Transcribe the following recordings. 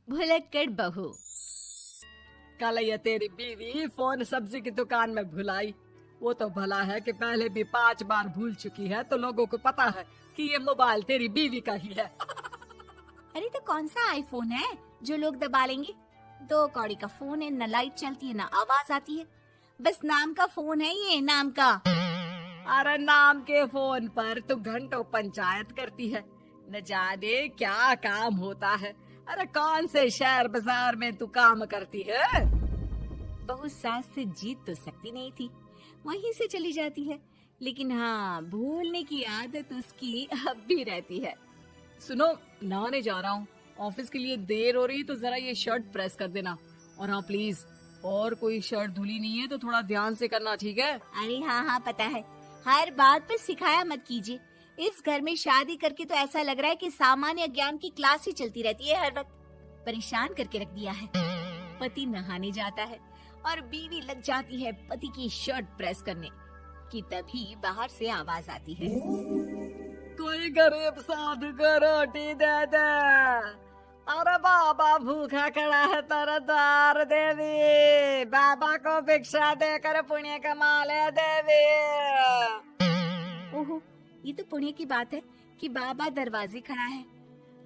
भुलक्कड़ बहू। कल ये तेरी बीवी फोन सब्जी की दुकान में भुलाई। वो तो भला है कि पहले भी 5 बार भूल चुकी है, तो लोगों को पता है कि ये मोबाइल तेरी बीवी का ही है। अरे तो कौन सा आईफोन है जो लोग दबा लेंगे? 2 कौड़ी का फोन है, न लाइट चलती है न आवाज आती है। बस नाम का फोन है, ये नाम का। अरे नाम के फोन पर तू घंटों पंचायत करती है, न जाने क्या काम होता है। अरे कौन से शहर बाजार में तू काम करती है? बहू सास से जीत तो सकती नहीं थी, वहीं से चली जाती है। लेकिन हाँ, भूलने की आदत उसकी अब भी रहती है। सुनो, नहाने जा रहा हूँ, ऑफिस के लिए देर हो रही है, तो जरा ये शर्ट प्रेस कर देना। और हाँ प्लीज, और कोई शर्ट धुली नहीं है तो थोड़ा ध्यान से करना, ठीक है? अरे हाँ पता है, हर बात पर सिखाया मत कीजिए। इस घर में शादी करके तो ऐसा लग रहा है कि सामान्य ज्ञान की क्लास ही चलती रहती है हर वक्त। परेशान करके रख दिया है। पति नहाने जाता है और बीवी लग जाती है पति की शर्ट प्रेस करने कि तभी बाहर से आवाज आती है, कोई गरीब साधु को रोटी दे दे। अरे बाबा भूखा खड़ा है तेरे द्वार देवी, बाबा को भिक्षा देकर पुण्य कमा ले देवी। ओहो, ये तो पुण्य की बात है कि बाबा दरवाजे खड़ा है।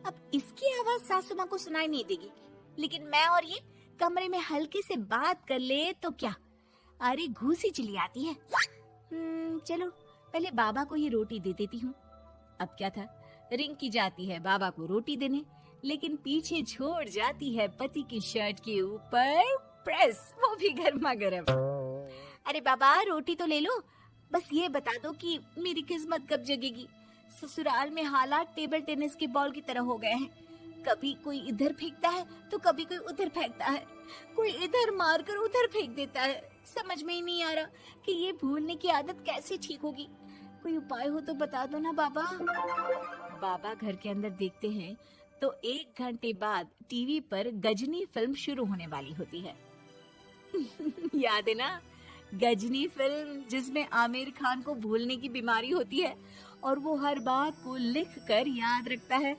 अब इसकी आवाज सासू माँ को सुनाई नहीं देगी, लेकिन मैं और ये कमरे में हल्के से बात कर ले तो क्या, अरे घूसी चली आती है। चलो पहले बाबा को ये रोटी दे देती हूँ। अब क्या था, रिंकी जाती है बाबा को रोटी देने, लेकिन पीछे छोड़ जाती है पति की शर्ट के ऊपर प्रेस, वो भी गर्मा गर्म। अरे बाबा रोटी तो ले लो, बस ये बता दो कि मेरी किस्मत कब जगेगी। ससुराल में हालात टेबल टेनिस के बॉल की तरह हो गए हैं। कभी कोई इधर फेंकता है तो कभी कोई उधर फेंकता है, कोई इधर मारकर उधर फेंक देता है। समझ में ही नहीं आ रहा कि ये भूलने की आदत कैसे ठीक होगी। कोई उपाय हो तो बता दो ना बाबा। बाबा घर के अंदर देखते हैं तो 1 घंटे बाद टीवी पर गजनी फिल्म शुरू होने वाली होती है। याद है ना, गजनी फिल्म जिसमें आमिर खान को भूलने की बीमारी होती है और वो हर बात को लिख कर याद रखता है।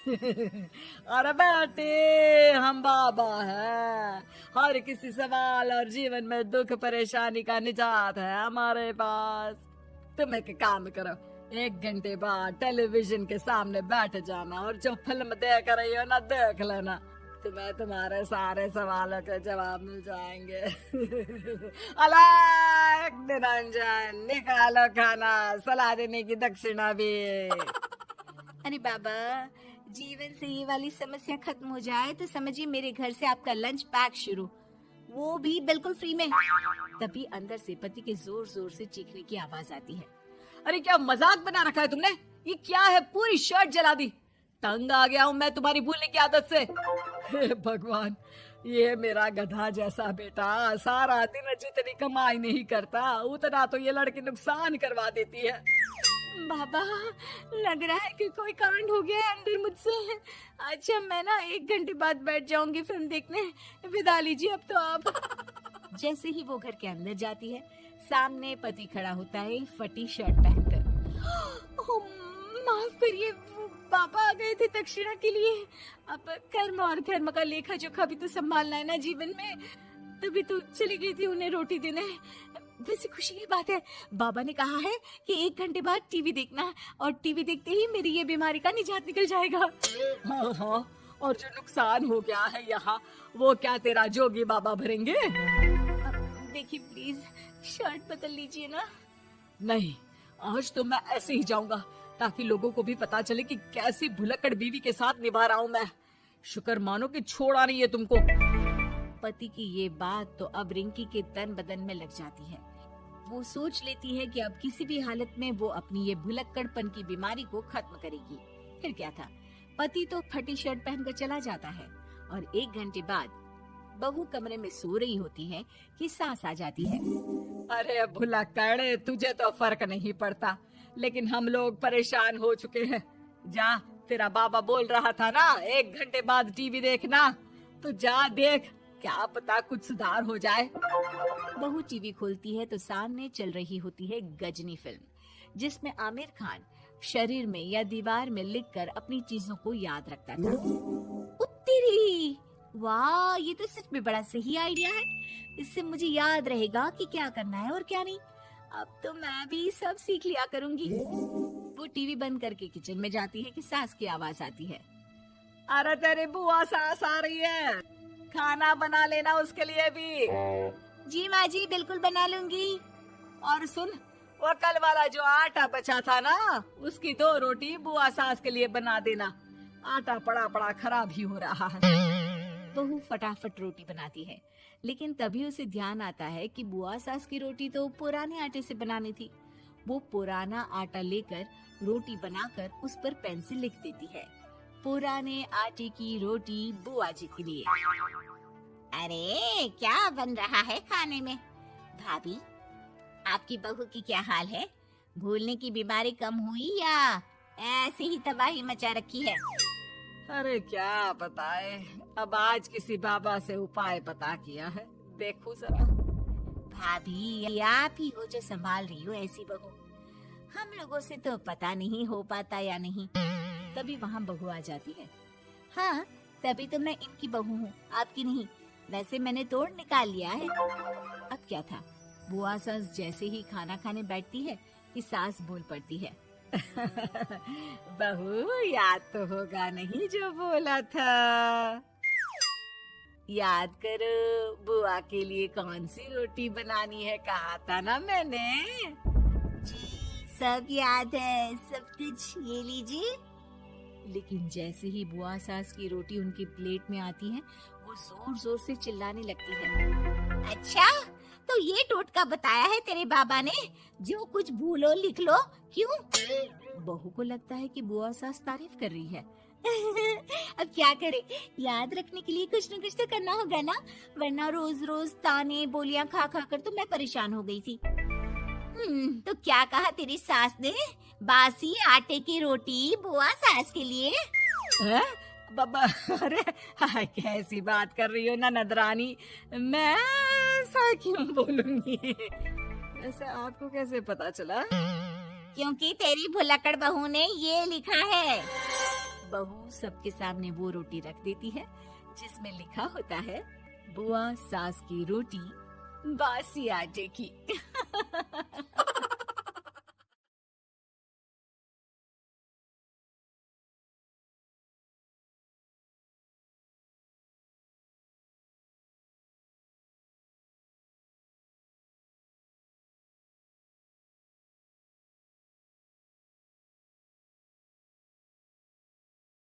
अरे बेटे, हम बाबा हैं, हर किसी सवाल और जीवन में दुख परेशानी का निजात है हमारे पास। तुम एक काम करो, 1 घंटे बाद टेलीविजन के सामने बैठ जाना और जो फिल्म देख रही हो ना, देख लेना। तुम्हें तुम्हारे सारे सवालों के जवाब मिल जाएंगे। अलग निरंजन, निकालो खाना, सलाह देने की दक्षिणा भी। अरे बाबा, जीवन से ये वाली समस्या खत्म हो जाए तो समझिए मेरे घर से आपका लंच पैक शुरू, वो भी बिल्कुल फ्री में। तभी अंदर से पति के जोर जोर से चीखने की आवाज आती है। अरे क्या मजाक बना रखा है तुमने? ये क्या है, पूरी शर्ट जला दी। तंग आ गया हूँ मैं तुम्हारी भूलने की आदत से। हे भगवान, ये मेरा गधा जैसा बेटा सारा दिन जितनी कमाई नहीं करता उतना तो ये लड़की नुकसान करवा देती है। बाबा, लग रहा है कि कोई कांड हो गया है अंदर मुझसे। अच्छा मैं ना 1 घंटे बाद बैठ जाऊंगी फिल्म देखने, विदा लीजिए अब तो आप। जैसे ही वो घर के अंदर जाती है, सामने पति खड़ा होता है फटी शर्ट पहनकर। माफ करिए, पापा आ गए थे दक्षिणा के लिए। अब कर्म और धर्म का लेखा जोखा भी तो संभालना है ना जीवन में, तभी तो चली गई थी उन्हें रोटी देने। वैसे खुशी की बात है, बाबा ने कहा है कि 1 घंटे बाद टीवी देखना, और टीवी देखते ही मेरी ये बीमारी का निजात निकल जाएगा। हाँ, और जो नुकसान हो गया है यहाँ, वो क्या तेरा जोगी बाबा भरेंगे? देखिए प्लीज, शर्ट बदल लीजिए ना। नहीं, आज तो मैं ऐसे ही जाऊंगा, ताकि लोगों को भी पता चले कि कैसी भुलक्कड़ बीवी के साथ निभा रहा हूँ मैं। शुक्र मानो कि छोड़ा नहीं है तुमको। पति की ये बात तो अब रिंकी के तन बदन में लग जाती है। वो सोच लेती है कि अब किसी भी हालत में वो अपनी ये भुलक्कड़पन की बीमारी को खत्म करेगी। फिर क्या था, पति तो फटी शर्ट पहनकर चला जाता है और 1 घंटे बाद बहू कमरे में सो रही होती है कि सास आ जाती है। अरे भुलक्कड़, तुझे तो फर्क नहीं पड़ता, लेकिन हम लोग परेशान हो चुके हैं। जा, तेरा बाबा बोल रहा था ना 1 घंटे बाद टीवी देखना, तो जा देख, क्या पता कुछ सुधार हो जाए। बहू टीवी खोलती है तो सामने चल रही होती है गजनी फिल्म, जिसमें आमिर खान शरीर में या दीवार में लिखकर अपनी चीजों को याद रखता था। तेरी, वाह, ये तो सच में बड़ा सही आइडिया है। इससे मुझे याद रहेगा कि क्या करना है और क्या नहीं। अब तो मैं भी सब सीख लिया करूंगी। वो टीवी बंद करके किचन में जाती है कि सास की आवाज आती है। अरे तेरी बुआ सास आ रही है, खाना बना लेना उसके लिए भी। जी माँ जी, बिल्कुल बना लूंगी। और सुन, वो कल वाला जो आटा बचा था ना, उसकी 2 रोटी बुआ सास के लिए बना देना। आटा पड़ा पड़ा खराब ही हो रहा है। बहू फटाफट रोटी बनाती है, लेकिन तभी उसे ध्यान आता है कि बुआ सास की रोटी तो पुराने आटे से बनानी थी। वो पुराना आटा लेकर रोटी बनाकर उस पर पेन से लिख देती है, पुराने आटे की रोटी बुआ जी के लिए। अरे क्या बन रहा है खाने में? भाभी, आपकी बहू की क्या हाल है? भूलने की बीमारी कम हुई या ऐसे ही तबाही मचा रखी है? अरे क्या बताए, अब आज किसी बाबा से उपाय पता किया है, देखो जरा। भाभी, ये आप ही हो जो संभाल रही हो ऐसी बहू। हम लोगों से तो पता नहीं हो पाता या नहीं। तभी वहाँ बहू आ जाती है। हाँ, तभी तो मैं इनकी बहू हूँ, आपकी नहीं। वैसे मैंने तोड़ निकाल लिया है। अब क्या था, बुआ सास जैसे ही खाना खाने बैठती है कि सास बोल पड़ती है। बहू, याद तो होगा नहीं जो बोला था? याद करो, बुआ के लिए कौन सी रोटी बनानी है, कहा था ना मैंने। जी, सब याद है, सब कुछ। ये लीजिए। लेकिन जैसे ही बुआ सास की रोटी उनकी प्लेट में आती है, वो जोर जोर से चिल्लाने लगती है। अच्छा, तो ये टोटका बताया है तेरे बाबा ने, जो कुछ भूलो लिख लो, क्यों? बहू को लगता है कि बुआ सास तारीफ कर रही है। अब क्या करे, याद रखने के लिए कुछ न कुछ तो करना होगा ना, वरना रोज रोज ताने बोलियां खा खा कर तो मैं परेशान हो गई थी। तो क्या कहा तेरी सास ने? बासी आटे की रोटी बुआ सास के लिए? है? बाबा, अरे हाय, कैसी बात कर रही हो ननद रानी, मैं ऐसा क्यों बोलूंगी? ऐसे आपको कैसे पता चला? क्योंकि तेरी भुलक्कड़ बहू ने ये लिखा है। बहू सबके सामने वो रोटी रख देती है जिसमें लिखा होता है, बुआ सास की रोटी बासी आटे की।